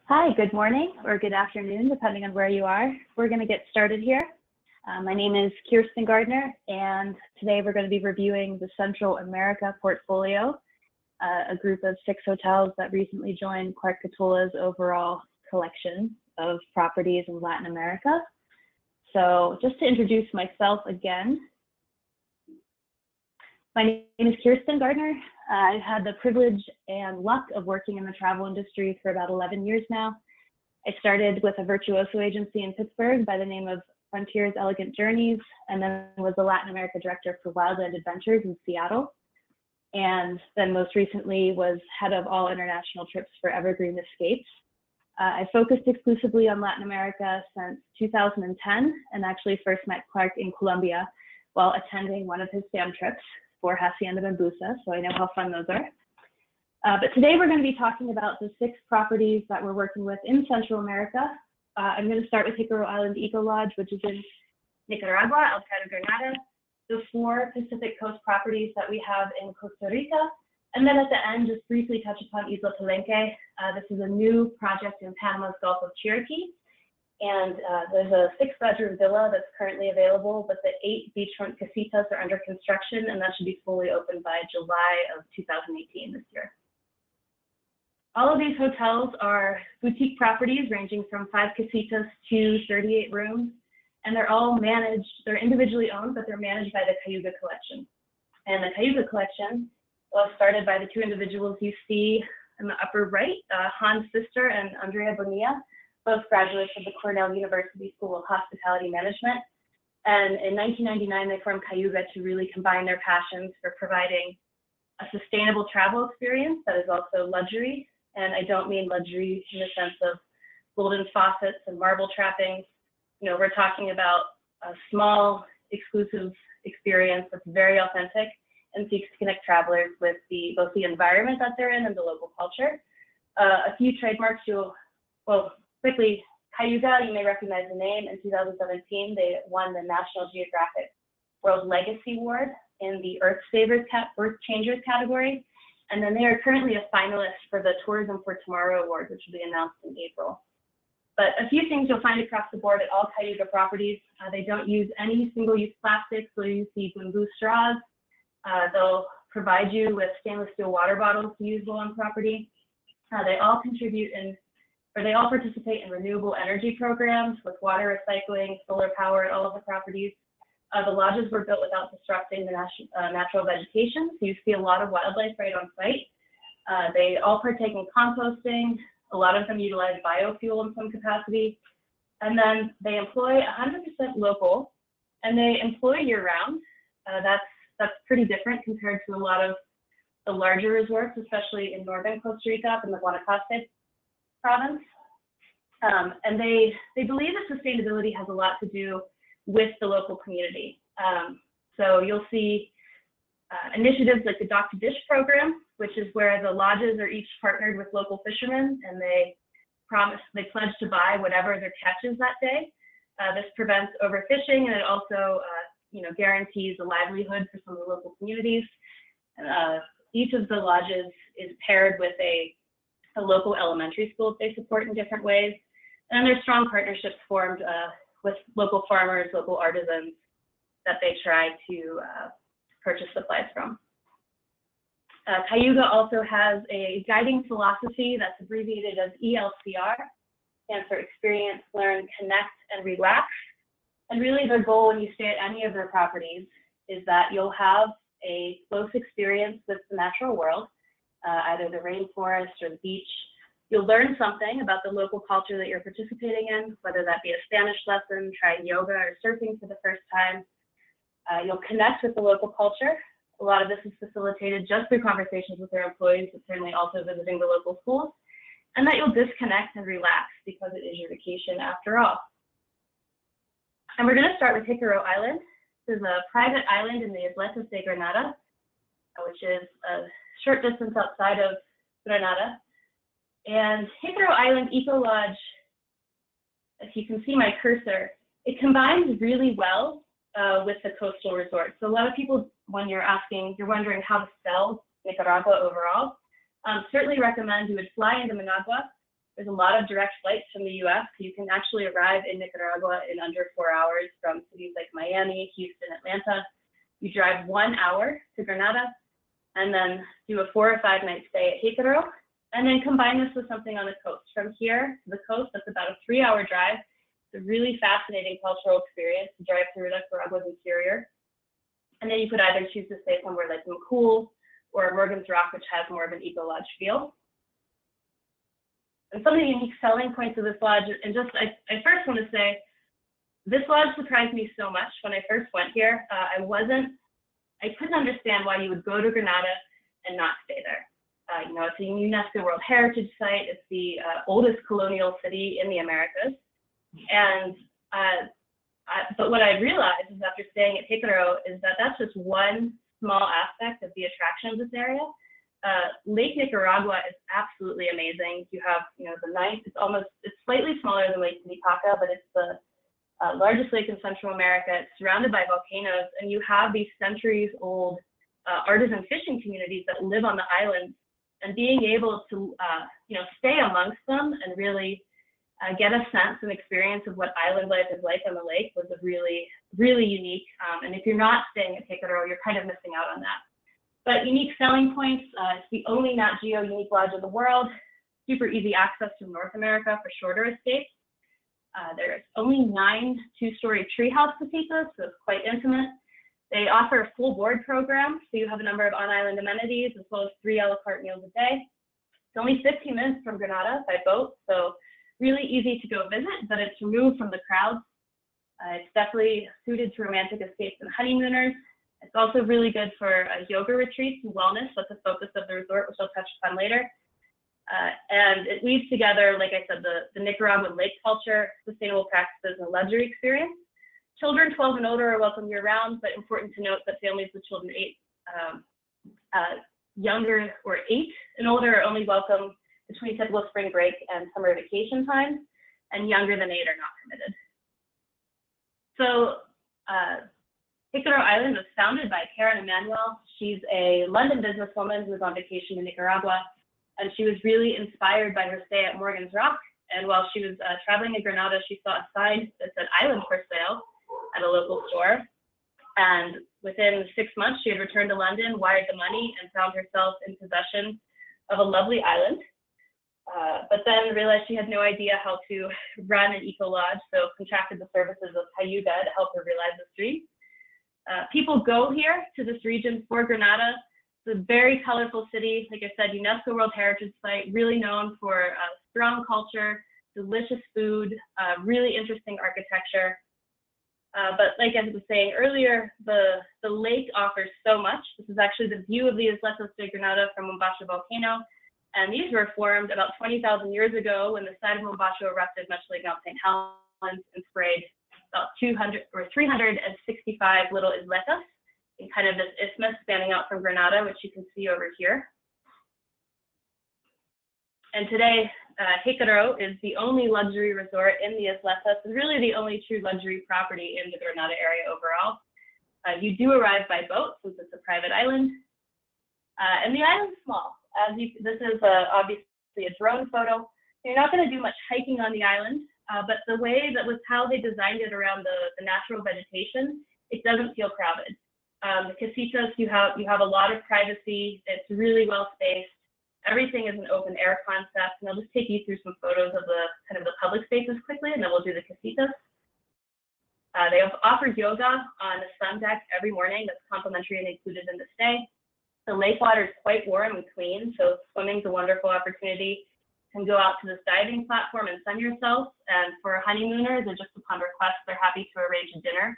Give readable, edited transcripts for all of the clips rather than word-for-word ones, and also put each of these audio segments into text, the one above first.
Hi, good morning or good afternoon, depending on where you are. We're going to get started here. My name is Kirsten Gardern, and today we're going to be reviewing the Central America portfolio, a group of 6 hotels that recently joined Clark Catula's overall collection of properties in Latin America. So just to introduce myself again, my name is Kirsten Gardern. I've had the privilege and luck of working in the travel industry for about 11 years now. I started with a virtuoso agency in Pittsburgh by the name of Frontiers Elegant Journeys, and then was the Latin America director for Wildland Adventures in Seattle. And then most recently was head of all international trips for Evergreen Escapes. I focused exclusively on Latin America since 2010, and actually first met Clark in Colombia while attending one of his SAM trips for Hacienda Bambusa, so I know how fun those are. But today we're going to be talking about the 6 properties that we're working with in Central America. I'm going to start with Jicaro Island Ecolodge, which is in Nicaragua, outside of Grenada, the 4 Pacific Coast properties that we have in Costa Rica, and then at the end, just briefly touch upon Isla Palenque. This is a new project in Panama's Gulf of Cherokee, and there's a 6-bedroom villa that's currently available, but the 8 beachfront casitas are under construction, and that should be fully open by July of 2018 this year. All of these hotels are boutique properties ranging from 5 casitas to 38 rooms, and they're all managed, they're individually owned, but they're managed by the Cayuga collection. And the Cayuga collection was started by the 2 individuals you see in the upper right, Hans Pfister and Andrea Bonilla, both graduates of the Cornell University School of Hospitality Management. And in 1999, they formed Cayuga to really combine their passions for providing a sustainable travel experience that is also luxury. And I don't mean luxury in the sense of golden faucets and marble trappings. You know, we're talking about a small, exclusive experience that's very authentic and seeks to connect travelers with both the environment that they're in and the local culture. A few trademarks quickly, Cayuga, you may recognize the name. In 2017, they won the National Geographic World Legacy Award in the Earth Changers category. And then they are currently a finalist for the Tourism for Tomorrow Award, which will be announced in April. But a few things you'll find across the board at all Cayuga properties. They don't use any single-use plastics, so you see bamboo straws. They'll provide you with stainless steel water bottles to use while on property. They all participate in renewable energy programs with water recycling, solar power at all of the properties. The lodges were built without disrupting the natural vegetation, so you see a lot of wildlife right on site. They all partake in composting. A lot of them utilize biofuel in some capacity. And then they employ 100% local, and they employ year-round. That's pretty different compared to a lot of the larger resorts, especially in northern Costa Rica up in the Guanacaste province. And they believe that sustainability has a lot to do with the local community. So you'll see initiatives like the Dock to Dish program, which is where the lodges are each partnered with local fishermen, and they pledge to buy whatever their catch is that day. This prevents overfishing, and it also guarantees a livelihood for some of the local communities. Each of the lodges is paired with a local elementary school that they support in different ways. And there's strong partnerships formed with local farmers, local artisans that they try to purchase supplies from. Cayuga also has a guiding philosophy that's abbreviated as ELCR, stands for Experience, Learn, Connect, and Relax. And really their goal when you stay at any of their properties is that you'll have a close experience with the natural world, either the rainforest or the beach. You'll learn something about the local culture that you're participating in, whether that be a Spanish lesson, trying yoga, or surfing for the first time. You'll connect with the local culture. A lot of this is facilitated just through conversations with their employees, but certainly also visiting the local schools. And that you'll disconnect and relax because it is your vacation after all. And we're going to start with Jicaro Island. This is a private island in the Isletas de Grenada, which is a short distance outside of Grenada. And Jicaro Island Ecolodge, if you can see my cursor, it combines really well with the coastal resort. So a lot of people, when you're wondering how to spell Nicaragua overall, certainly recommend you would fly into Managua, There's a lot of direct flights from the US. You can actually arrive in Nicaragua in under 4 hours from cities like Miami, Houston, Atlanta. You drive 1 hour to Grenada and then do a 4 or 5 night stay at Jicaro, and then combine this with something on the coast. From here to the coast, that's about a 3-hour drive. It's a really fascinating cultural experience to drive through Nicaragua's interior. And then you could either choose to stay somewhere like Macul or Morgan's Rock, which has more of an Ecolodge feel. And some of the unique selling points of this lodge, and just I first want to say, this lodge surprised me so much when I first went here. I couldn't understand why you would go to Grenada and not stay there. You know, it's a UNESCO World Heritage Site. It's the oldest colonial city in the Americas. And but what I realized is after staying at Jicaro is that that's just one small aspect of the attraction of this area. Lake Nicaragua is absolutely amazing. You have, you know, it's slightly smaller than Lake Titicaca, but it's the largest lake in Central America. It's surrounded by volcanoes, and you have these centuries-old artisan fishing communities that live on the island. And being able to, you know, stay amongst them and really get a sense and experience of what island life is like on the lake was a really, really unique. And if you're not staying at Jicaro, you're kind of missing out on that. But unique selling points, it's the only Nat Geo unique lodge in the world, super easy access to North America for shorter escapes. There's only 9 two-story treehouse casitas, so it's quite intimate. They offer a full board program, so you have a number of on-island amenities as well as 3 a la carte meals a day. It's only 15 minutes from Grenada by boat, so really easy to go visit, but it's removed from the crowds. It's definitely suited to romantic escapes and honeymooners. It's also really good for yoga retreats and wellness. That's the focus of the resort, which I'll touch upon later. And it weaves together, like I said, the Nicaraguan lake culture, sustainable practices, and luxury experience. Children 12 and older are welcome year-round, but important to note that families with children 8 younger or 8 and older are only welcome between typical spring break and summer vacation times, and younger than 8 are not permitted. So Jicaro Island was founded by Karen and Manuel. She's a London businesswoman who was on vacation in Nicaragua, and she was really inspired by her stay at Morgan's Rock. And while she was traveling to Grenada, she saw a sign that said "Island for sale" at a local store. And within 6 months, she had returned to London, wired the money, and found herself in possession of a lovely island. But then realized she had no idea how to run an eco-lodge, so contracted the services of Cayuga to help her realize this dream. People go here to this region for Grenada. It's a very colorful city. Like I said, UNESCO World Heritage Site, really known for strong culture, delicious food, really interesting architecture. But like I was saying earlier, the lake offers so much. This is actually the view of the Isla Palenque from Mombacho volcano. And these were formed about 20,000 years ago when the side of Mombacho erupted, much like Mount St. Helens, and sprayed about 200 or 365 little isletas in kind of this isthmus spanning out from Grenada, which you can see over here. And today, Jicaro is the only luxury resort in the isletas, and really the only true luxury property in the Grenada area overall. You do arrive by boat since it's a private island, and the island's small. This is obviously a drone photo. You're not going to do much hiking on the island, but the way that with how they designed it around the natural vegetation, it doesn't feel crowded. The casitas, you have a lot of privacy. It's really well spaced. Everything is an open air concept, and I'll just take you through some photos of the kind of the public spaces quickly, and then we'll do the casitas. They offer yoga on the sun deck every morning. That's complimentary and included in the stay. The lake water is quite warm and clean, so swimming is a wonderful opportunity. You can go out to this diving platform and sun yourself. And for honeymooners, or just upon request, they're happy to arrange a dinner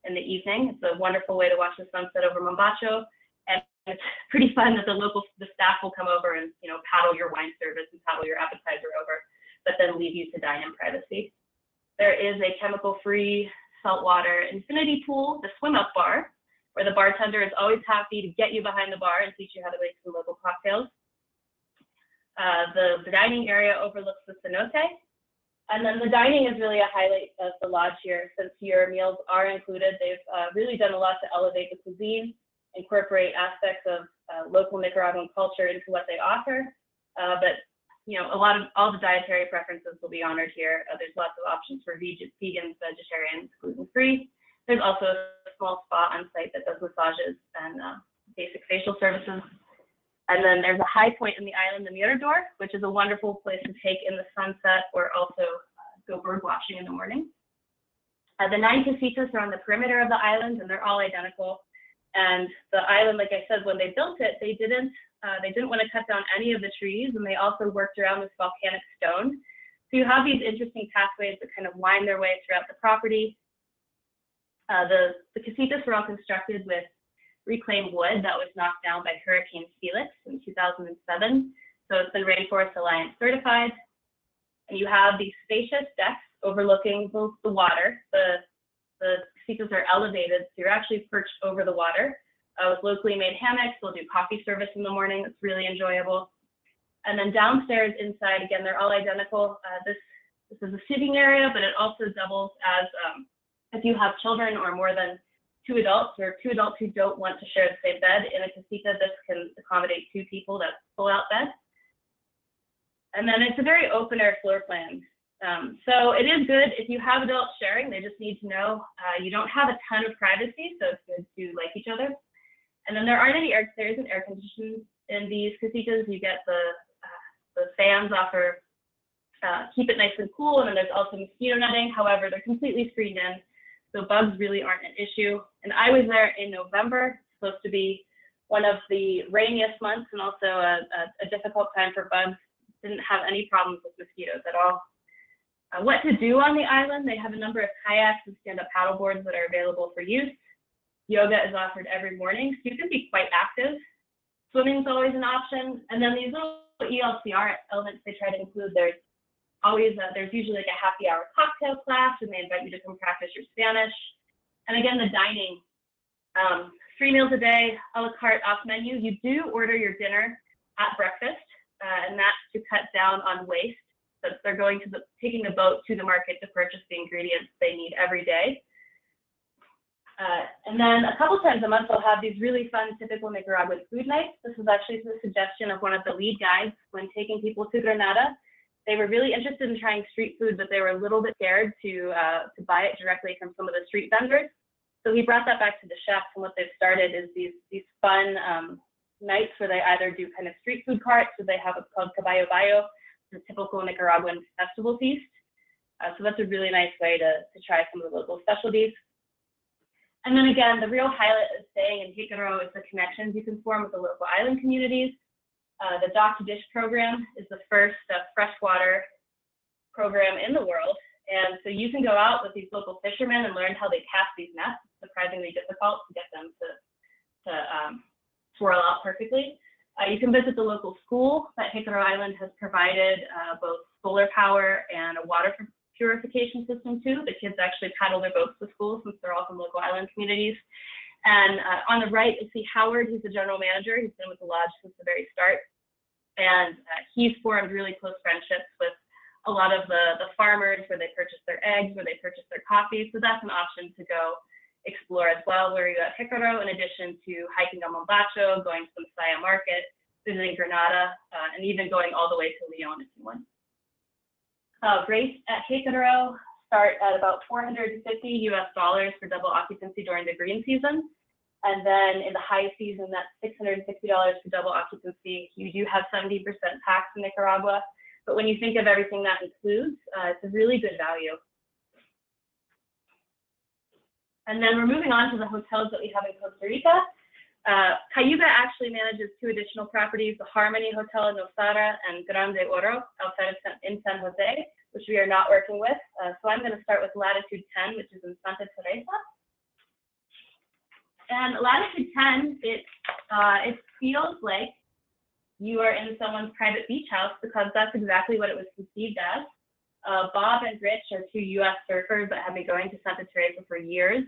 in the evening. It's a wonderful way to watch the sunset over Mombacho. And it's pretty fun that the staff will come over and, you know, paddle your wine service and paddle your appetizer over, but then leave you to dine in privacy. There is a chemical-free saltwater infinity pool, the swim-up bar, where the bartender is always happy to get you behind the bar and teach you how to make some local cocktails. The dining area overlooks the cenote. And then the dining is really a highlight of the lodge here. Since your meals are included, they've really done a lot to elevate the cuisine, incorporate aspects of local Nicaraguan culture into what they offer. But all the dietary preferences will be honored here. There's lots of options for vegans, vegetarians, gluten-free. There's also a small spa on site that does massages and basic facial services. And then there's a high point in the island, the Mirador, which is a wonderful place to take in the sunset or also go bird watching in the morning. The 9 casitas are on the perimeter of the island, and they're all identical. And the island, like I said, when they built it, they didn't want to cut down any of the trees, and they also worked around this volcanic stone. So you have these interesting pathways that kind of wind their way throughout the property. The casitas were all constructed with reclaimed wood that was knocked down by Hurricane Felix in 2007. So it's been Rainforest Alliance certified. And you have these spacious decks overlooking both the water. The casitas are elevated, so you're actually perched over the water. With locally made hammocks, they'll do coffee service in the morning. It's really enjoyable. And then downstairs inside, again, they're all identical. This is a sitting area, but it also doubles as if you have children or more than 2 adults or 2 adults who don't want to share the same bed in a casita, this can accommodate 2 people. That's pull-out bed. And then it's a very open air floor plan. So it is good if you have adults sharing. They just need to know you don't have a ton of privacy, so it's good to like each other. And then there isn't air conditioning in these casitas. You get the fans offer keep it nice and cool, and then there's also mosquito netting. However, they're completely screened in, so bugs really aren't an issue. And I was there in November, supposed to be one of the rainiest months and also a difficult time for bugs. Didn't have any problems with mosquitoes at all. What to do on the island? They have a number of kayaks and stand-up paddle boards that are available for use. Yoga is offered every morning, so you can be quite active. Swimming is always an option. And then these little ELCR elements they try to include, there's usually like a happy hour cocktail class, and they invite you to come practice your Spanish. And again, the dining, 3 meals a day, a la carte off menu. You do order your dinner at breakfast, and that's to cut down on waste. So they're taking the boat to the market to purchase the ingredients they need every day. And then a couple times a month, they'll have these really fun, typical Nicaraguan food nights. This was actually the suggestion of one of the lead guides when taking people to Grenada. They were really interested in trying street food, but they were a little bit scared to buy it directly from some of the street vendors. So he brought that back to the chefs, and what they've started is these fun nights where they either do kind of street food carts, or they have what's called caballo bayo, the typical Nicaraguan festival feast. So that's a really nice way to try some of the local specialties. And then again, the real highlight of staying in Jicaro is the connections you can form with the local island communities. The Dock to Dish program is the first freshwater program in the world. And so you can go out with these local fishermen and learn how they cast these nets. It's surprisingly difficult to get them to swirl out perfectly. You can visit the local school that Jicaro Island has provided both solar power and a water purification system too. The kids actually paddle their boats to school since they're all from local island communities. And on the right, you see Howard. He's the general manager. He's been with the lodge since the very start. And he's formed really close friendships with a lot of the farmers where they purchase their eggs, where they purchase their coffee. So that's an option to go explore as well, where you're at Jicaro, in addition to hiking on Mombacho, going to the Messiah Market, visiting Grenada, and even going all the way to Leon if you want. Rates at Jicaro start at about $450 US for double occupancy during the green season. And then in the high season, that's $660 for double occupancy. You do have 70% tax in Nicaragua. But when you think of everything that includes, it's a really good value. And then we're moving on to the hotels that we have in Costa Rica. Cayuga actually manages 2 additional properties, the Harmony Hotel in Nosara and Grande Oro outside of in San Jose, which we are not working with. So I'm going to start with Latitude 10, which is in Santa Teresa. And Latitude 10, it feels like you are in someone's private beach house, because that's exactly what it was conceived as. Bob and Rich are 2 US surfers that have been going to Santa Teresa for years.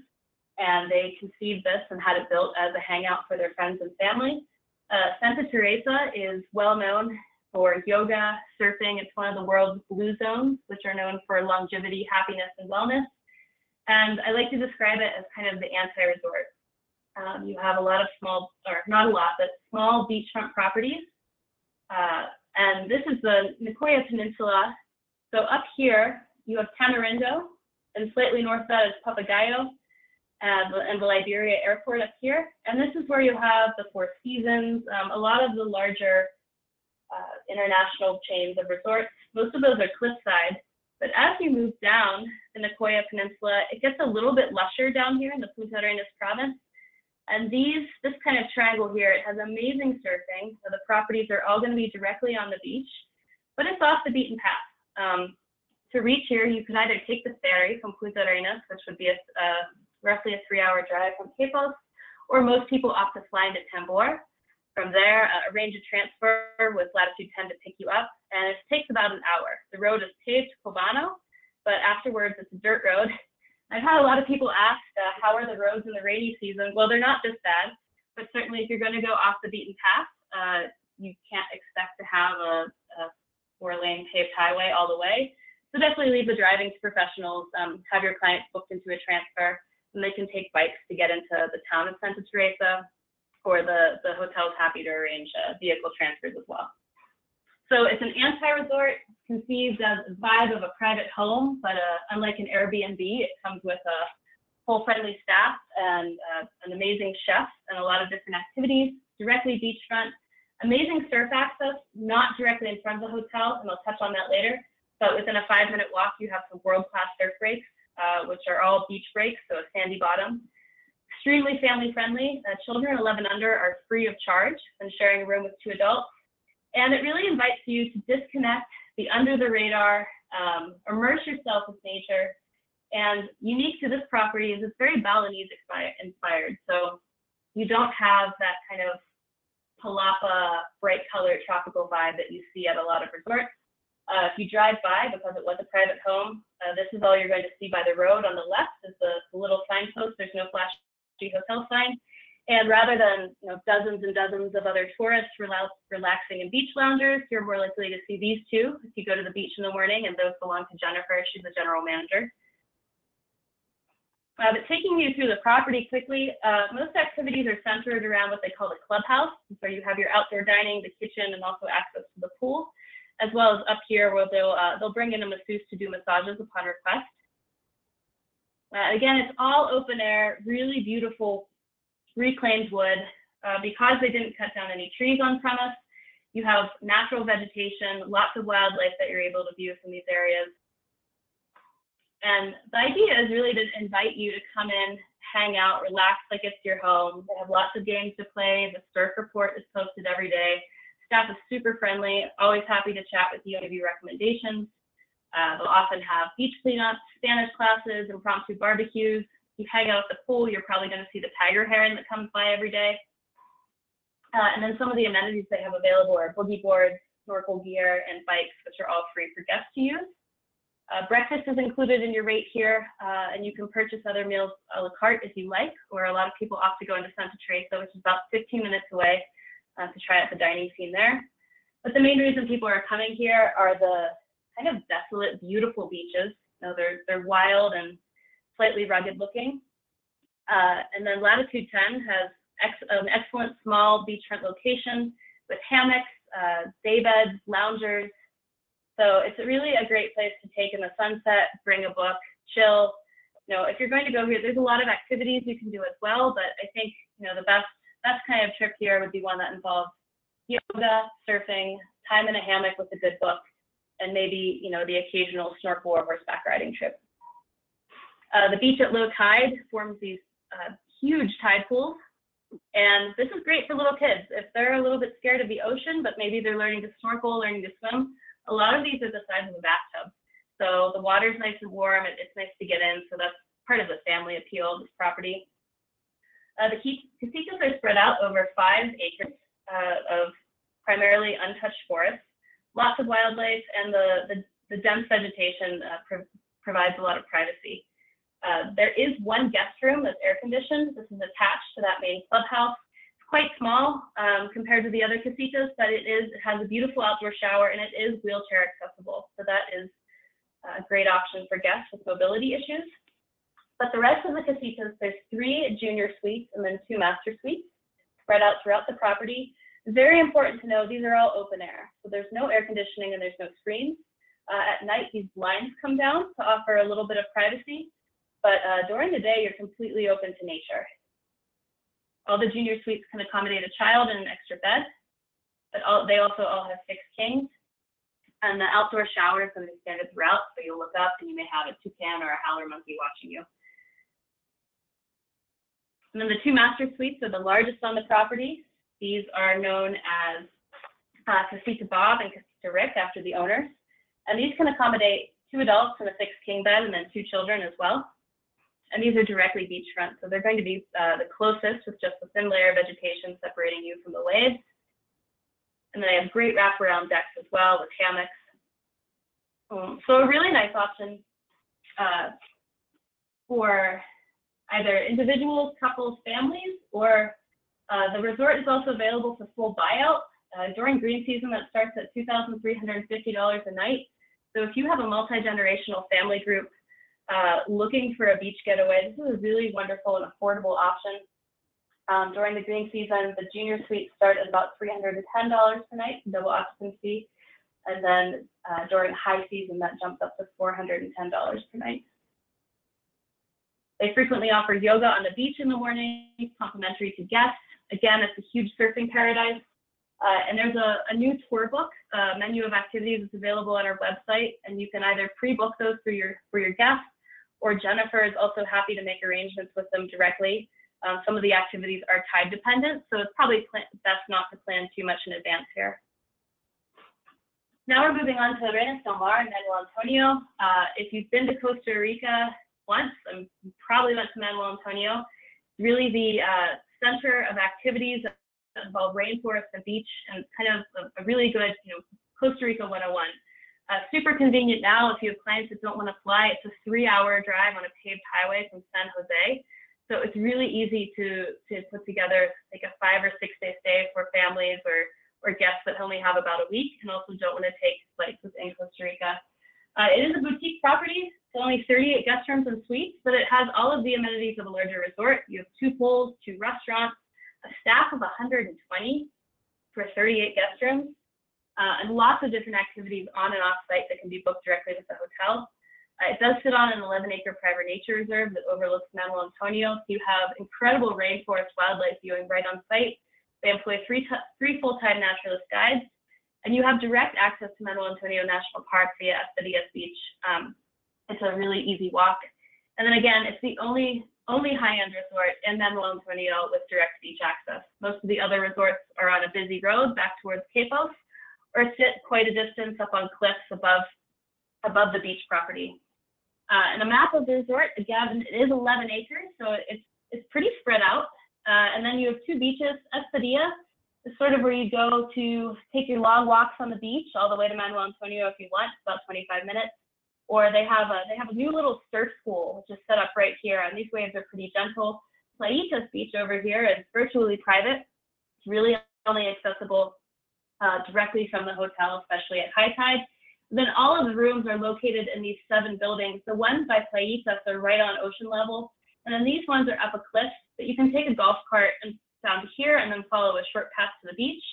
And they conceived this and had it built as a hangout for their friends and family. Santa Teresa is well known for yoga, surfing. It's one of the world's blue zones, which are known for longevity, happiness, and wellness. And I like to describe it as kind of the anti-resort. You have a lot of small, or not a lot, but small beachfront properties And this is the Nicoya Peninsula. So up here, you have Tamarindo, and slightly north of that is Papagayo, and the Liberia airport up here. And this is where you have the Four Seasons, a lot of the larger international chains of resorts. Most of those are cliffside. But as you move down the Nicoya Peninsula, it gets a little bit lusher down here in the Punta Arenas province. And this kind of triangle here, it has amazing surfing. So the properties are all going to be directly on the beach, but it's off the beaten path. To reach here, you can either take the ferry from Punta Arenas, which would be roughly a 3-hour drive from Quepos, or most people opt to fly into Tambor. From there, arrange a transfer with Latitude 10 to pick you up, and it takes about an hour. The road is paved Cobano, but afterwards it's a dirt road. I've had a lot of people ask, how are the roads in the rainy season? Well, they're not this bad, but certainly if you're going to go off the beaten path, you can't expect to have a 4-lane paved highway all the way. So definitely leave the driving to professionals, have your clients booked into a transfer, and they can take bikes to get into the town of Santa Teresa, or the hotel's happy to arrange vehicle transfers as well. So it's an anti-resort, conceived as a vibe of a private home, but unlike an Airbnb, it comes with a full friendly staff and an amazing chef and a lot of different activities, directly beachfront, amazing surf access, not directly in front of the hotel, and I'll touch on that later, but within a 5-minute walk, you have some world-class surf breaks, which are all beach breaks, so a sandy bottom. Extremely family-friendly. Children 11 under are free of charge when sharing a room with 2 adults. And it really invites you to disconnect, be under the radar, immerse yourself with nature. And unique to this property is it's very Balinese inspired. So you don't have that kind of palapa, bright colored tropical vibe that you see at a lot of resorts. If you drive by, because it was a private home, this is all you're going to see by the road. On the left is the little signpost. There's no flashy hotel sign. And rather than dozens and dozens of other tourists relaxing and beach loungers, you're more likely to see these two if you go to the beach in the morning, and those belong to Jennifer. She's the general manager. But taking you through the property quickly, most activities are centered around what they call the clubhouse. So you have your outdoor dining, the kitchen, and also access to the pool, as well as up here where they'll bring in a masseuse to do massages upon request. Again, it's all open air, really beautiful reclaimed wood. Because they didn't cut down any trees on premise, you have natural vegetation, lots of wildlife that you're able to view from these areas. And the idea is really to invite you to come in, hang out, relax like it's your home. They have lots of games to play. The surf report is posted every day. Staff is super friendly, always happy to chat with you and give you recommendations. They'll often have beach cleanups, Spanish classes, impromptu barbecues. You hang out at the pool, you're probably going to see the tiger heron that comes by every day. And then some of the amenities they have available are boogie boards, snorkel gear, and bikes, which are all free for guests to use. Breakfast is included in your rate here, and you can purchase other meals a la carte if you like, or a lot of people opt to go into Santa Teresa, which is about 15 minutes away, to try out the dining scene there. But the main reason people are coming here are the kind of desolate, beautiful beaches. They're wild and slightly rugged looking. And then Latitude 10 has an excellent small beachfront location with hammocks, day beds, loungers. So it's really a great place to take in the sunset, bring a book, chill. If you're going to go here, there's a lot of activities you can do as well, but I think the best kind of trip here would be one that involves yoga, surfing, time in a hammock with a good book, and maybe the occasional snorkel or horseback riding trip. The beach at low tide forms these huge tide pools, and this is great for little kids. If they're a little bit scared of the ocean, but maybe they're learning to snorkel, learning to swim, a lot of these are the size of a bathtub. So the water's nice and warm, it's nice to get in, so that's part of the family appeal of this property. The casitas are spread out over 5 acres of primarily untouched forest, lots of wildlife, and the dense vegetation provides a lot of privacy. There is one guest room that's air conditioned. This is attached to that main clubhouse. It's quite small compared to the other casitas, but it has a beautiful outdoor shower, and it is wheelchair accessible. So that is a great option for guests with mobility issues. But the rest of the casitas, there's 3 junior suites and then 2 master suites spread out throughout the property. Very important to know, these are all open air. So so there's no air conditioning and there's no screens. At night, these blinds come down to offer a little bit of privacy, but during the day, you're completely open to nature. All the junior suites can accommodate a child and an extra bed, but they also all have fixed kings. And the outdoor shower is going to be standard throughout, so you'll look up and you may have a toucan or a howler monkey watching you. And then the two master suites are the largest on the property. These are known as Casita Bob and Casita Rick after the owners. And these can accommodate 2 adults and a fixed king bed and then 2 children as well. And these are directly beachfront, so they're going to be the closest with just a thin layer of vegetation separating you from the waves. And then they have great wraparound decks as well with hammocks. So a really nice option for either individuals, couples, families, or the resort is also available for full buyout. During green season, that starts at $2,350 a night. So if you have a multi-generational family group looking for a beach getaway, this is a really wonderful and affordable option. During the green season, the junior suites start at about $310 per night, double occupancy. And then during high season, that jumps up to $410 per night. They frequently offer yoga on the beach in the morning, complimentary to guests. Again, it's a huge surfing paradise. And there's a new tour book, menu of activities that's available on our website, and you can either pre-book those for your guests, or Jennifer is also happy to make arrangements with them directly. Some of the activities are time dependent, so it's probably best not to plan too much in advance here. Now we're moving on to Rios Del Mar and Manuel Antonio. If you've been to Costa Rica once, and you probably went to Manuel Antonio, really the center of activities that involve rainforest and beach, and kind of a really good, Costa Rica 101. Super convenient now if you have clients that don't want to fly. It's a 3-hour drive on a paved highway from San Jose. So it's really easy to put together like a 5 or 6 day stay for families or guests that only have about a week and also don't want to take flights within Costa Rica. It is a boutique property. It's only 38 guest rooms and suites, but it has all of the amenities of a larger resort. You have 2 pools, 2 restaurants, a staff of 120 for 38 guest rooms, and lots of different activities on and off site that can be booked directly with the hotel. It does sit on an 11-acre private nature reserve that overlooks Manuel Antonio. So you have incredible rainforest wildlife viewing right on site. They employ 3 full-time naturalist guides, and you have direct access to Manuel Antonio National Park via Espadias Beach. It's a really easy walk. And then again, it's the only high-end resort in Manuel Antonio with direct beach access. Most of the other resorts are on a busy road back towards Capos, or sit quite a distance up on cliffs above the beach property. And a map of the resort, again, it is 11 acres, so it's pretty spread out. And then you have 2 beaches. Espadias is sort of where you go to take your long walks on the beach all the way to Manuel Antonio if you want, about 25 minutes. Or they have a new little surf school, which is set up right here, and these waves are pretty gentle. Playitas Beach over here is virtually private. It's really only accessible directly from the hotel, especially at high tide. Then all of the rooms are located in these 7 buildings. The ones by Playitas are right on ocean level, and then these ones are up a cliff, but you can take a golf cart and down to here and then follow a short path to the beach.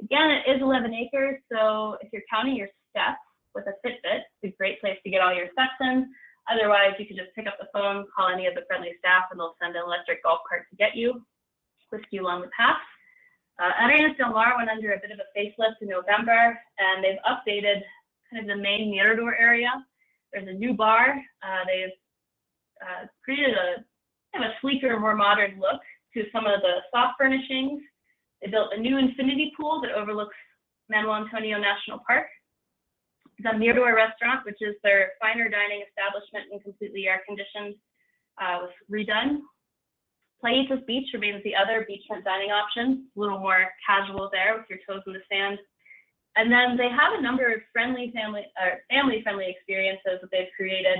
Again, it is 11 acres, so if you're counting your steps with a Fitbit, it's a great place to get all your steps in. Otherwise, you can just pick up the phone, call any of the friendly staff, and they'll send an electric golf cart to get you, whisk you along the path. Rios Del Mar went under a bit of a facelift in November, and they've updated kind of the main Mirador area. There's a new bar. They've created a kind of a sleeker, more modern look to some of the soft furnishings. They built a new infinity pool that overlooks Manuel Antonio National Park. The Mirador restaurant, which is their finer dining establishment and completely air conditioned, was redone. Playitas Beach remains the other beachfront dining option, a little more casual there with your toes in the sand. And then they have a number of family-friendly experiences that they've created.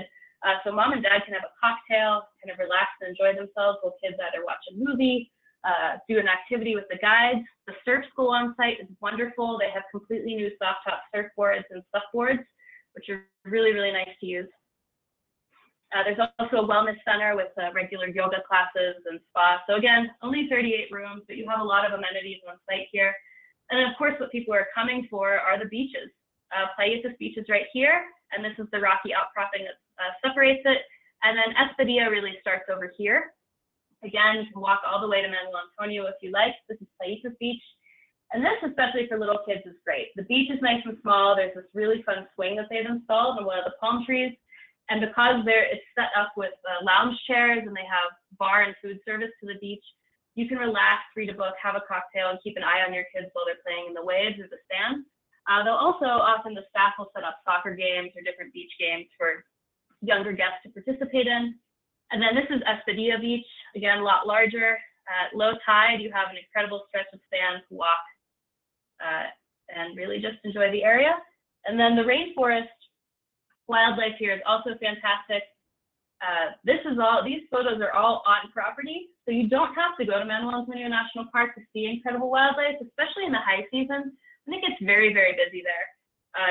So mom and dad can have a cocktail, kind of relax and enjoy themselves while kids either watch a movie, do an activity with the guides. The surf school on site is wonderful. They have completely new soft top surfboards and surfboards, which are really, really nice to use. There's also a wellness center with regular yoga classes and spa. So again, only 38 rooms, but you have a lot of amenities on site here. And then of course, what people are coming for are the beaches. Playitas Beach is right here, and this is the rocky outcropping that separates it. And then Espadia really starts over here. Again, you can walk all the way to Manuel Antonio if you like. This is Playitas Beach. And this, especially for little kids, is great. The beach is nice and small. There's this really fun swing that they've installed on one of the palm trees. And because it's set up with lounge chairs and they have bar and food service to the beach, you can relax, read a book, have a cocktail, and keep an eye on your kids while they're playing in the waves or the sand. They'll also, often the staff will set up soccer games or different beach games for younger guests to participate in. And then this is Espadia Beach, again, a lot larger. At low tide, you have an incredible stretch of sand to walk and really just enjoy the area. And then the rainforest wildlife here is also fantastic. These photos are all on property, so you don't have to go to Manuel Antonio National Park to see incredible wildlife, especially in the high season. I think it's very, very busy there.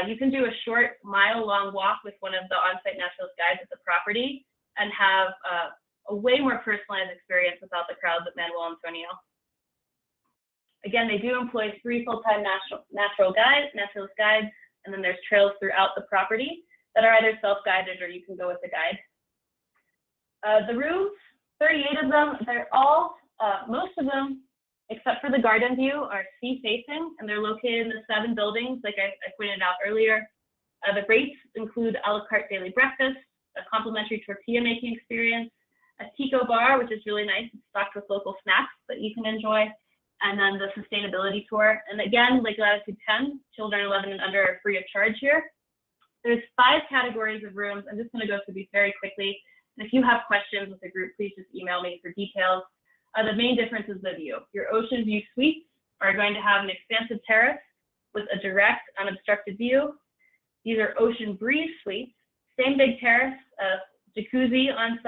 You can do a short mile-long walk with one of the on-site naturalist guides at the property and have a way more personalized experience without the crowds at Manuel Antonio. Again, they do employ 3 full-time naturalist guides, and then there's trails throughout the property that are either self-guided or you can go with the guide. The rooms, 38 of them, they're all, most of them, except for the garden view, are sea-facing, and they're located in the 7 buildings, like I pointed out earlier. The rates include a la carte daily breakfast, a complimentary tortilla making experience, a Tico bar, which is really nice. It's stocked with local snacks that you can enjoy, and then the sustainability tour. And again, like Latitude 10, children 11 and under are free of charge here. There's 5 categories of rooms. I'm just going to go through these very quickly. And if you have questions with the group, please just email me for details. The main difference is the view. Your ocean view suites are going to have an expansive terrace with a direct, unobstructed view. These are ocean breeze suites, same big terrace, jacuzzi on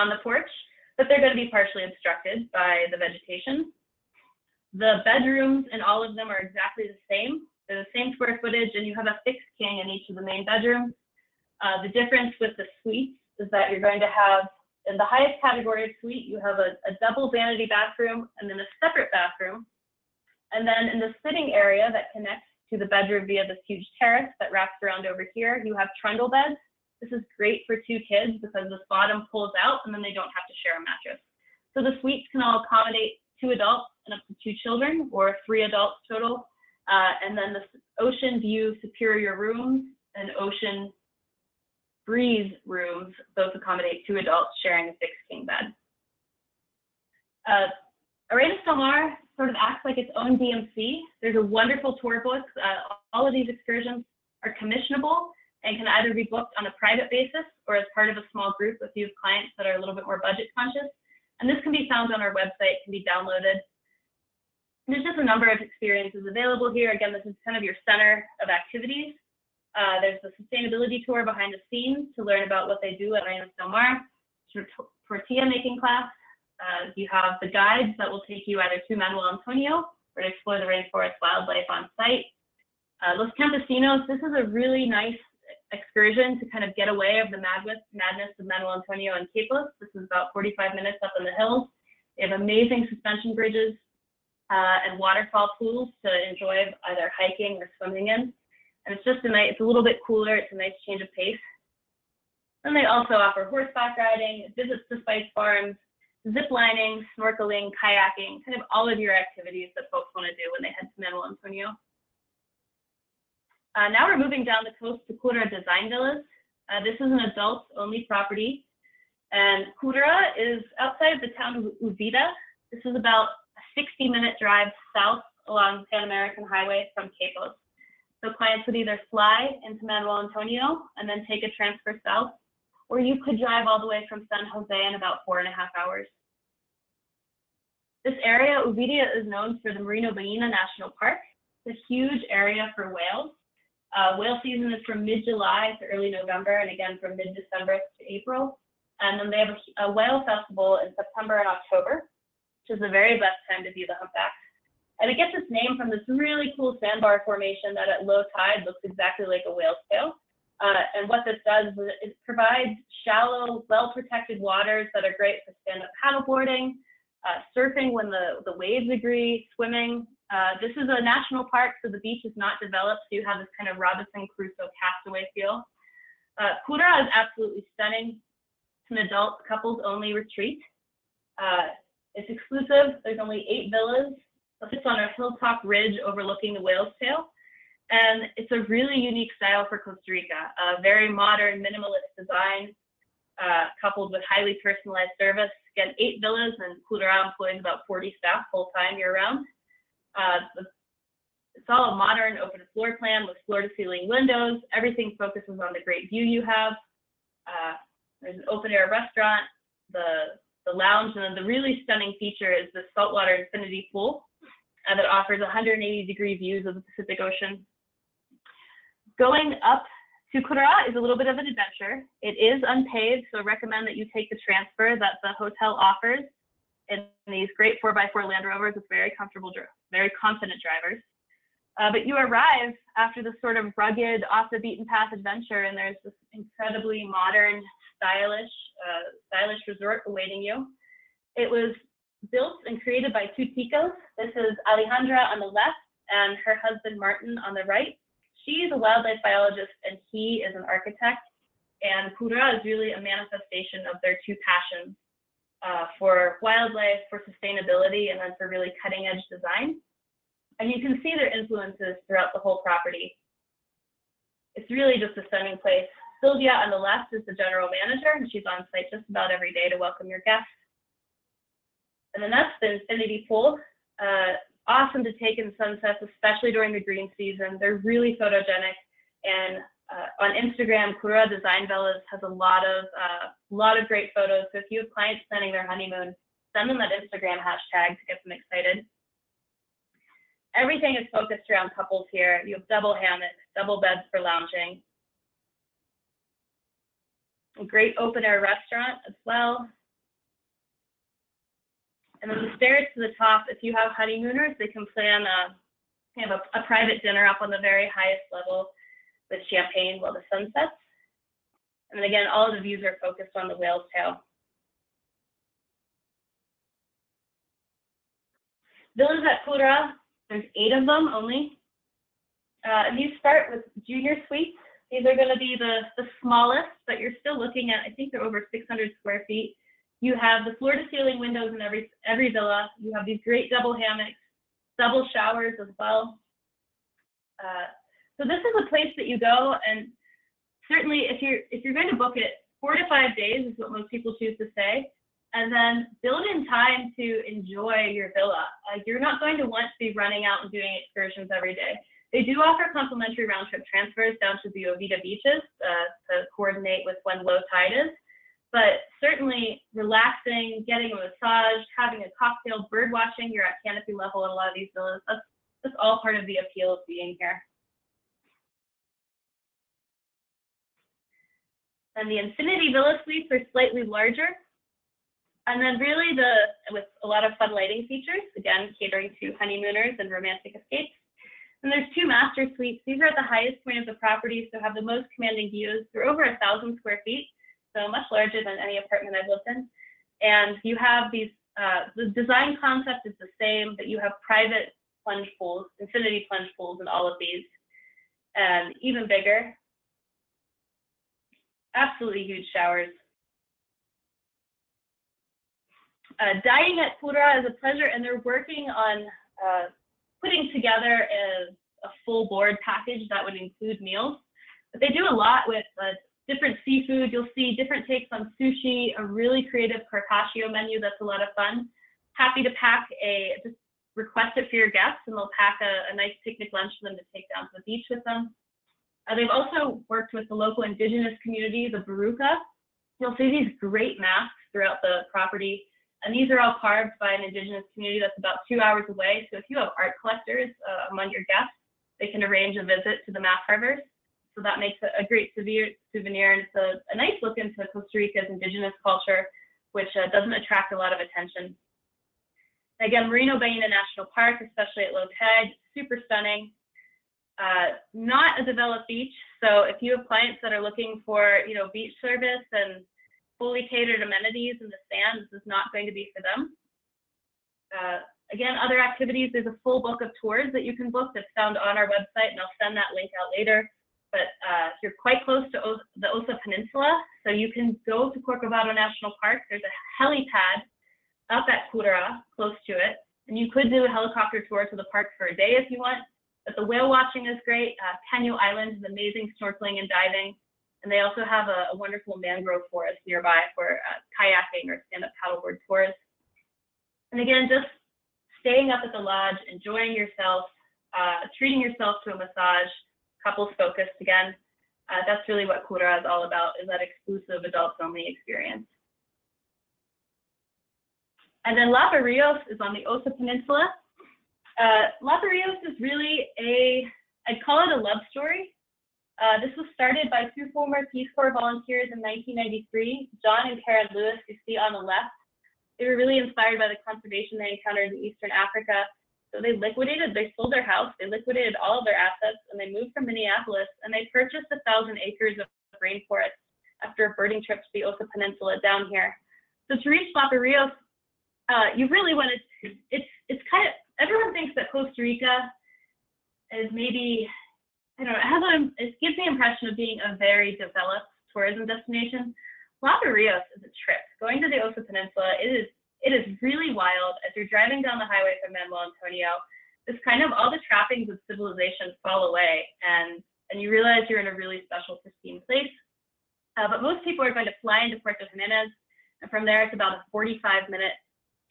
the porch, but they're going to be partially obstructed by the vegetation. The bedrooms in all of them are exactly the same. They're the same square footage, and you have a fixed king in each of the main bedrooms. The difference with the suites is that you're going to have, in the highest category of suite, you have a double vanity bathroom and then a separate bathroom. And then in the sitting area that connects to the bedroom via this huge terrace that wraps around over here, you have trundle beds. This is great for 2 kids because this bottom pulls out and then they don't have to share a mattress. So the suites can all accommodate 2 adults and up to 2 children, or 3 adults total. And then the ocean view superior rooms and ocean breeze rooms both accommodate 2 adults sharing a fixed king bed. Arenas Del Mar sort of acts like its own DMC. There's a wonderful tour book. All of these excursions are commissionable and can either be booked on a private basis or as part of a small group if you have clients that are a little bit more budget conscious. And this can be found on our website, can be downloaded. And there's just a number of experiences available here. Again, this is kind of your center of activities. There's the sustainability tour behind the scenes to learn about what they do at Arenas Del Mar, tortilla making class. You have the guides that will take you either to Manuel Antonio or to explore the rainforest wildlife on site. Los Campesinos, this is a really nice excursion to kind of get away of the madness of Manuel Antonio and Capos. This is about 45 minutes up in the hills. They have amazing suspension bridges and waterfall pools to enjoy either hiking or swimming in. And it's just it's a little bit cooler. It's a nice change of pace. And they also offer horseback riding, visits to spice farms, zip lining, snorkeling, kayaking, kind of all of your activities that folks want to do when they head to Manuel Antonio. Now we're moving down the coast to Kurá Design Villas. This is an adults-only property. And Kurá is outside of the town of Uvita. This is about a 60-minute drive south along Pan American Highway from Capos. So clients would either fly into Manuel Antonio and then take a transfer south, or you could drive all the way from San Jose in about 4.5 hours. This area, Uvita, is known for the Merino Ballena National Park. It's a huge area for whales. Whale season is from mid-July to early November, and again from mid-December to April. And then they have a whale festival in September and October, which is the very best time to view the humpbacks. And it gets its name from this really cool sandbar formation that at low tide looks exactly like a whale's tail. And what this does is it provides shallow, well-protected waters that are great for stand-up paddleboarding, surfing when the waves agree, swimming, This is a national park, so the beach is not developed, so you have this kind of Robinson Crusoe castaway feel. Kurá is absolutely stunning. It's an adult couples only retreat. It's exclusive. There's only 8 villas. It sits on a hilltop ridge overlooking the whale's tail. And it's a really unique style for Costa Rica, a very modern, minimalist design, coupled with highly personalized service. Again, 8 villas, and Kurá employs about 40 staff full-time year-round. It's all a modern open floor plan with floor-to-ceiling windows. Everything focuses on the great view you have. There's an open-air restaurant, the lounge, and then the really stunning feature is the saltwater infinity pool that offers 180-degree views of the Pacific Ocean. Going up to Kurá is a little bit of an adventure. It is unpaved, so I recommend that you take the transfer that the hotel offers in these great 4x4 Land Rovers with very comfortable, very confident drivers. But you arrive after this sort of rugged, off-the-beaten-path adventure, and there's this incredibly modern, stylish resort awaiting you. It was built and created by 2 ticos. This is Alejandra on the left and her husband Martin on the right. She's a wildlife biologist and he is an architect. And Kurá is really a manifestation of their 2 passions for wildlife, for sustainability, and then for really cutting-edge design. And you can see their influences throughout the whole property. It's really just a stunning place. Sylvia on the left is the general manager, and she's on site just about every day to welcome your guests. And then that's the infinity pool. Awesome to take in sunsets, especially during the green season. They're really photogenic. And on Instagram, Kurá Design Villas has a lot of great photos. So if you have clients planning their honeymoon, send them that Instagram hashtag to get them excited. Everything is focused around couples here. You have double hammocks, double beds for lounging. A great open air restaurant as well. And then the stairs to the top, if you have honeymooners, they can plan a private dinner up on the very highest level with champagne while the sun sets. And then again, all of the views are focused on the whale's tail. Villas at Kurá, there's 8 of them only. And these start with junior suites. These are going to be the smallest, but you're still looking at, I think they're over 600 square feet. You have the floor-to-ceiling windows in every villa. You have these great double hammocks, double showers as well. So this is a place that you go, and certainly if you're going to book it, 4 to 5 days is what most people choose to say, and then build in time to enjoy your villa. You're not going to want to be running out and doing excursions every day. They do offer complimentary round-trip transfers down to the Uvita beaches to coordinate with when low tide is. But certainly relaxing, getting a massage, having a cocktail, bird watching, you're at canopy level at a lot of these villas. That's all part of the appeal of being here. And the Infinity Villa suites are slightly larger. And then really with a lot of fun lighting features, again, catering to honeymooners and romantic escapes. And there's 2 master suites. These are at the highest point of the property, so have the most commanding views. They're over 1,000 square feet, so much larger than any apartment I've lived in. And you have these, the design concept is the same, but you have private plunge pools, infinity plunge pools in all of these, and even bigger. Absolutely huge showers. Dining at Kurá is a pleasure, and they're working on putting together a full board package that would include meals. But they do a lot with different seafood. You'll see different takes on sushi, a really creative carpaccio menu that's a lot of fun. Happy to pack just request it for your guests, and they'll pack a nice picnic lunch for them to take down to the beach with them. They've also worked with the local indigenous community, the Baruca. You'll see these great masks throughout the property. And these are all carved by an indigenous community that's about 2 hours away. So if you have art collectors among your guests, they can arrange a visit to the mask carvers. So that makes it a great souvenir, and it's a nice look into Costa Rica's indigenous culture, which doesn't attract a lot of attention. Again, Merino Ballena National Park, especially at low tide, super stunning. Not a developed beach, so if you have clients that are looking for, beach service and fully catered amenities in the sand, this is not going to be for them. Again, other activities, there's a full book of tours that you can book that's found on our website, and I'll send that link out later. But you're quite close to the Osa Peninsula, so you can go to Corcovado National Park. There's a helipad up at Kurá, close to it, and you could do a helicopter tour to the park for a day if you want. But the whale watching is great. Caño Island is amazing snorkeling and diving, and they also have a wonderful mangrove forest nearby for kayaking or stand-up paddleboard tours. And again, just staying up at the lodge, enjoying yourself, treating yourself to a massage, couples focused again. That's really what Kurá is all about, is that exclusive adults only experience. And then Lapa Rios is on the Osa Peninsula. Lapa Rios is really I'd call it a love story. This was started by two former Peace Corps volunteers in 1993, John and Karen Lewis, you see on the left. They were really inspired by the conservation they encountered in Eastern Africa. So they sold their house, they liquidated all of their assets, and they moved from Minneapolis, and they purchased 1,000 acres of rainforest after a birding trip to the Osa Peninsula down here. So to reach Lapa Rios, you really want to, it's kind of, everyone thinks that Costa Rica is maybe, I don't know, it gives the impression of being a very developed tourism destination. Lapa Rios is a trip. Going to the Osa Peninsula, it is really wild. As you're driving down the highway from Manuel Antonio, it's kind of all the trappings of civilization fall away, and you realize you're in a really special, pristine place. But most people are going to fly into Puerto Jimenez, and from there it's about a 45-minute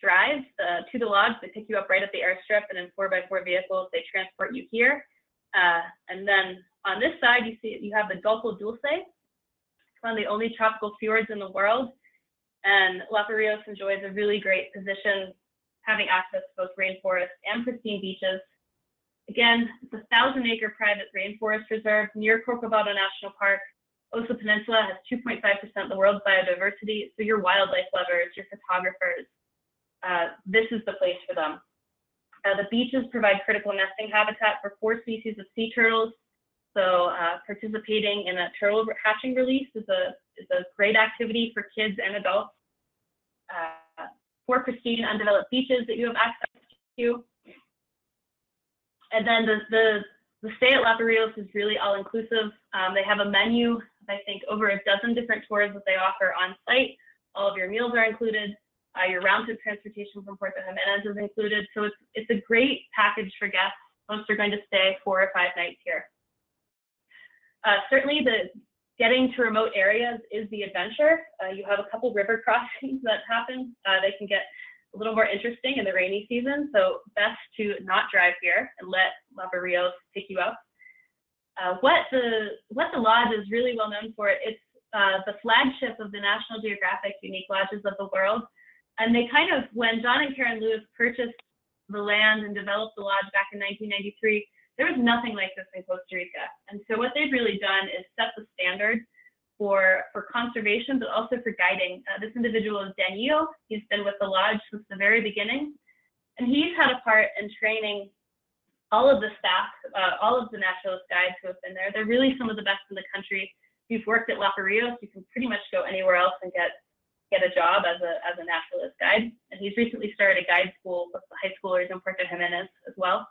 drive to the lodge. They pick you up right at the airstrip, and in 4x4 vehicles, they transport you here. And then on this side, you have the Golfo Dulce. It's one of the only tropical fjords in the world. And Lapa Rios enjoys a really great position, having access to both rainforest and pristine beaches. Again, it's a 1,000-acre private rainforest reserve near Corcovado National Park. Osa Peninsula has 2.5% of the world's biodiversity, so your wildlife lovers, your photographers, this is the place for them. The beaches provide critical nesting habitat for 4 species of sea turtles. So participating in a turtle hatching release is a great activity for kids and adults. 4 pristine undeveloped beaches that you have access to. And then the stay at Lapa Rios is really all-inclusive. They have a menu of, I think, over a dozen different tours that they offer on site. All of your meals are included. Your round-trip transportation from Puerto Jimenez is included. So it's a great package for guests. Most are going to stay 4 or 5 nights here. Certainly the getting to remote areas is the adventure. You have a couple river crossings that happen. They can get a little more interesting in the rainy season, so best to not drive here and let Lapa Rios pick you up. What the lodge is really well known for, it's the flagship of the National Geographic Unique Lodges of the World. And they kind of, when John and Karen Lewis purchased the land and developed the lodge back in 1993, there was nothing like this in Costa Rica. And so what they've really done is set the standard for conservation, but also for guiding. This individual is Daniel. He's been with the lodge since the very beginning. And he's had a part in training all of the staff, all of the naturalist guides who have been there. They're really some of the best in the country. If you've worked at Lapa Rios, you can pretty much go anywhere else and get a job as a naturalist guide. And he's recently started a guide school with the high schoolers in Puerto Jimenez as well.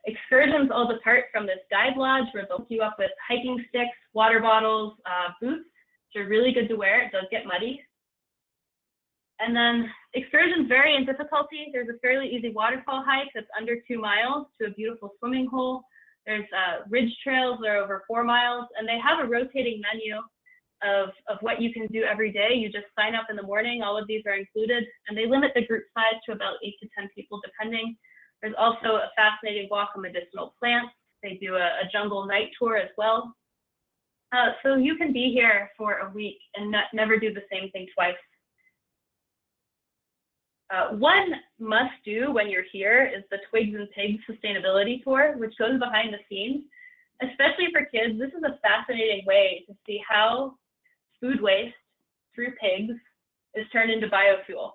Excursions all depart from this guide lodge where they'll hook you up with hiking sticks, water bottles, boots, which are really good to wear. It does get muddy. And then excursions vary in difficulty. There's a fairly easy waterfall hike that's under 2 miles to a beautiful swimming hole. There's ridge trails that are over 4 miles, and they have a rotating menu of what you can do every day. You just sign up in the morning. All of these are included, and they limit the group size to about 8 to 10 people depending. There's also a fascinating walk on medicinal plants. They do a jungle night tour as well. So you can be here for a week and never do the same thing twice. One must do when you're here is the Twigs and Pigs sustainability tour, which goes behind the scenes. Especially for kids, this is a fascinating way to see how food waste through pigs is turned into biofuel.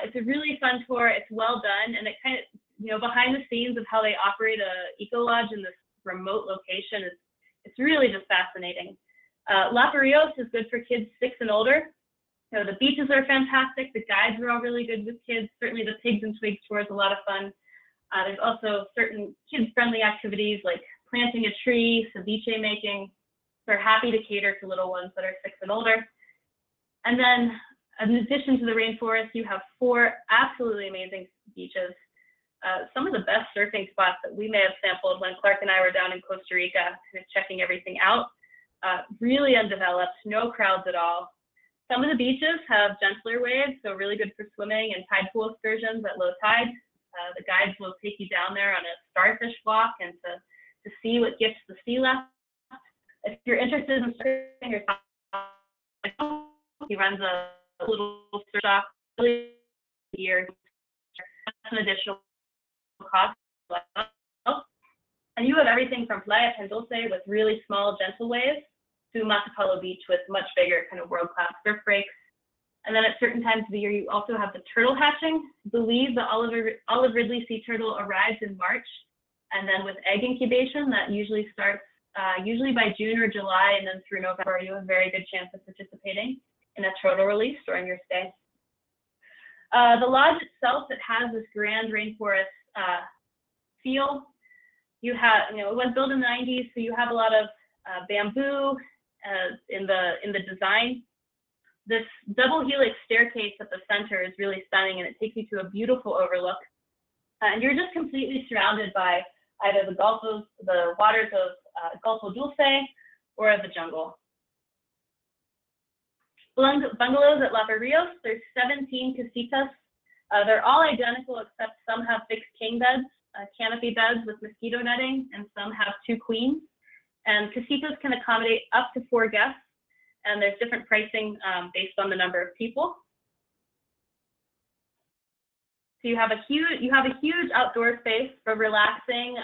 It's a really fun tour. It's well done, and it kind of, behind the scenes of how they operate a Ecolodge in this remote location it's really just fascinating. Lapa Rios is good for kids 6 and older. So the beaches are fantastic. The guides are all really good with kids. Certainly the Pigs and Twigs tour is a lot of fun. There's also certain kids-friendly activities like planting a tree, ceviche making. They're happy to cater to little ones that are 6 and older. And then in addition to the rainforest, you have 4 absolutely amazing beaches. Some of the best surfing spots that we may have sampled when Clark and I were down in Costa Rica, kind of checking everything out. Really undeveloped, no crowds at all. Some of the beaches have gentler waves, so really good for swimming and tide pool excursions at low tide. The guides will take you down there on a starfish walk and to see what gifts the sea left. If you're interested in surfing yourself, he runs a little surf shop really year. That's an additional cost. And you have everything from Playa Pendulce with really small, gentle waves to Matapalo Beach with much bigger kind of world-class surf breaks. And then at certain times of the year, you also have the turtle hatching. I believe the olive ridley sea turtle arrives in March. And then with egg incubation, that usually starts usually by June or July, and then through November, you have a very good chance of participating in a turtle release during your stay. The lodge itself, it has this grand rainforest feel. You have, it was built in the 90s, so you have a lot of bamboo in the design. This double helix staircase at the center is really stunning, and it takes you to a beautiful overlook. And you're just completely surrounded by either the waters of Golfo Dulce or the jungle. Bungalows at Lapa Rios, there's 17 casitas. They're all identical, except some have fixed king beds, canopy beds with mosquito netting, and some have 2 queens. And casitas can accommodate up to 4 guests, and there's different pricing based on the number of people. So you have a huge outdoor space for relaxing,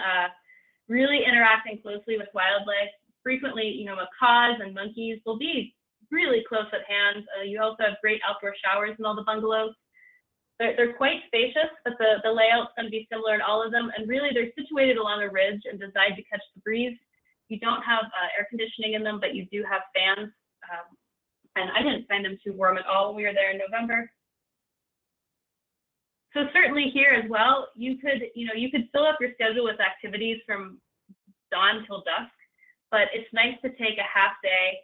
really interacting closely with wildlife. Frequently, macaws and monkeys will be really close at hand. You also have great outdoor showers in all the bungalows. They're quite spacious, but the layout's going to be similar in all of them. And really, they're situated along a ridge and designed to catch the breeze. You don't have air conditioning in them, but you do have fans. And I didn't find them too warm at all when we were there in November. So certainly here as well, you could fill up your schedule with activities from dawn till dusk, but it's nice to take a half day,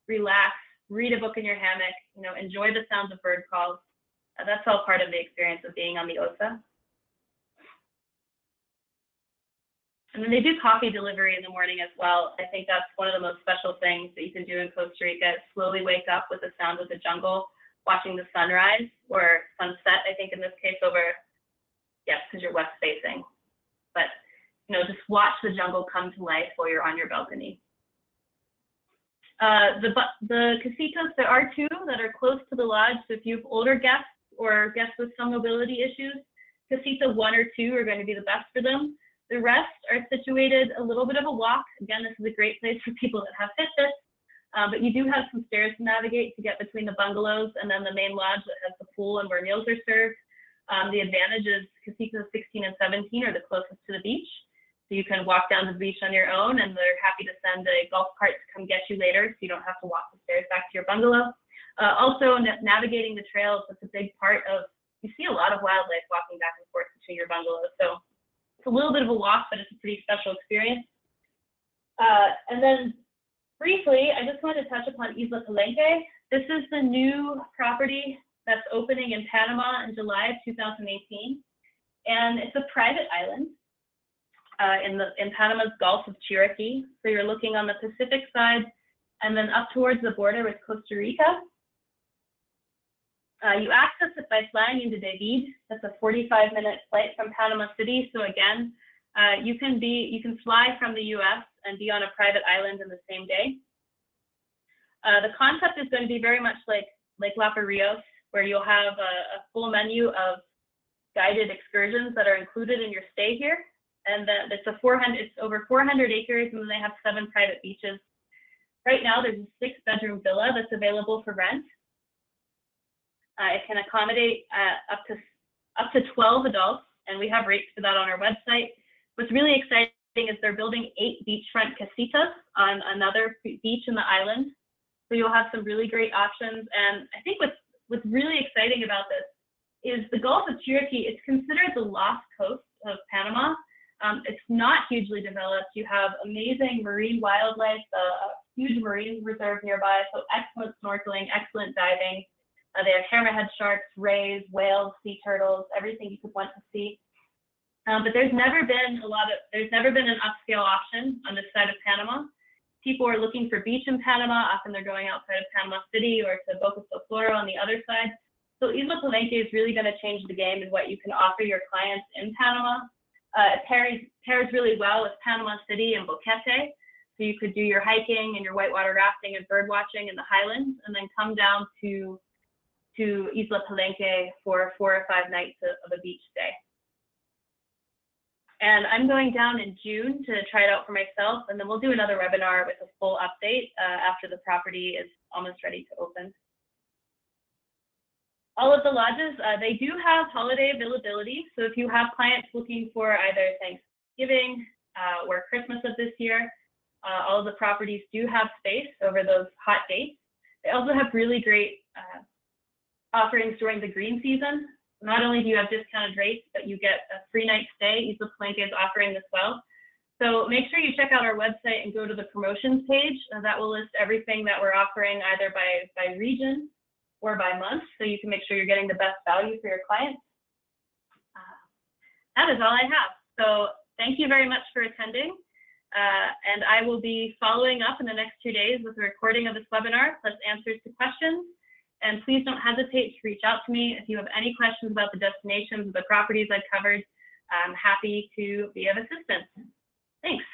relax, read a book in your hammock, enjoy the sounds of bird calls. That's all part of the experience of being on the OSA. And then they do coffee delivery in the morning as well. I think that's one of the most special things that you can do in Costa Rica, is slowly wake up with the sound of the jungle, watching the sunrise or sunset, I think in this case yes, because you're west facing. But, just watch the jungle come to life while you're on your balcony. The casitas, there are 2 that are close to the lodge. So if you have older guests or guests with some mobility issues, casita 1 or 2 are going to be the best for them. The rest are situated a little bit of a walk. Again, this is a great place for people that have Fitbits. But you do have some stairs to navigate to get between the bungalows and then the main lodge that has the pool and where meals are served. The advantage is casitas 16 and 17 are the closest to the beach. So you can walk down to the beach on your own, and they're happy to send a golf cart to come get you later, so you don't have to walk the stairs back to your bungalow. Also, navigating the trails, that's a big part of, you see a lot of wildlife walking back and forth between your bungalows. So it's a little bit of a walk, but it's a pretty special experience. And then briefly, I just wanted to touch upon Isla Palenque. This is the new property that's opening in Panama in July of 2018. And it's a private island in Panama's Gulf of Chiriquí. So you're looking on the Pacific side and then up towards the border with Costa Rica. You access it by flying into David. That's a 45-minute flight from Panama City. So again, you can fly from the US and be on a private island in the same day. The concept is going to be very much like Lapa Rios, where you'll have a full menu of guided excursions that are included in your stay here. And it's over 400 acres, and then they have 7 private beaches. Right now, there's a 6-bedroom villa that's available for rent. It can accommodate up to 12 adults, and we have rates for that on our website. What's really exciting is they're building 8 beachfront casitas on another beach in the island. So you'll have some really great options. And I think what's really exciting about this is the Gulf of Chiriquí. It's considered the lost coast of Panama. It's not hugely developed. You have amazing marine wildlife, a huge marine reserve nearby, so excellent snorkeling, excellent diving. They have hammerhead sharks, rays, whales, sea turtles, everything you could want to see. But there's never been an upscale option on this side of Panama. People are looking for beach in Panama. Often they're going outside of Panama City or to Boca del Toro on the other side. So Isla Palenque is really going to change the game in what you can offer your clients in Panama. It pairs really well with Panama City and Boquete. So you could do your hiking and your whitewater rafting and bird watching in the highlands, and then come down to Isla Palenque for 4 or 5 nights of a beach stay. And I'm going down in June to try it out for myself, and then we'll do another webinar with a full update after the property is almost ready to open. All of the lodges, they do have holiday availability. So if you have clients looking for either Thanksgiving or Christmas of this year, all of the properties do have space over those hot dates. They also have really great offerings during the green season. Not only do you have discounted rates, but you get a free night stay. Isla Palenque is offering this well. So make sure you check out our website and go to the promotions page. That will list everything that we're offering either by region or by month, so you can make sure you're getting the best value for your clients. That is all I have. So thank you very much for attending. And I will be following up in the next 2 days with a recording of this webinar plus answers to questions. And please don't hesitate to reach out to me if you have any questions about the destinations, the properties I've covered. I'm happy to be of assistance. Thanks.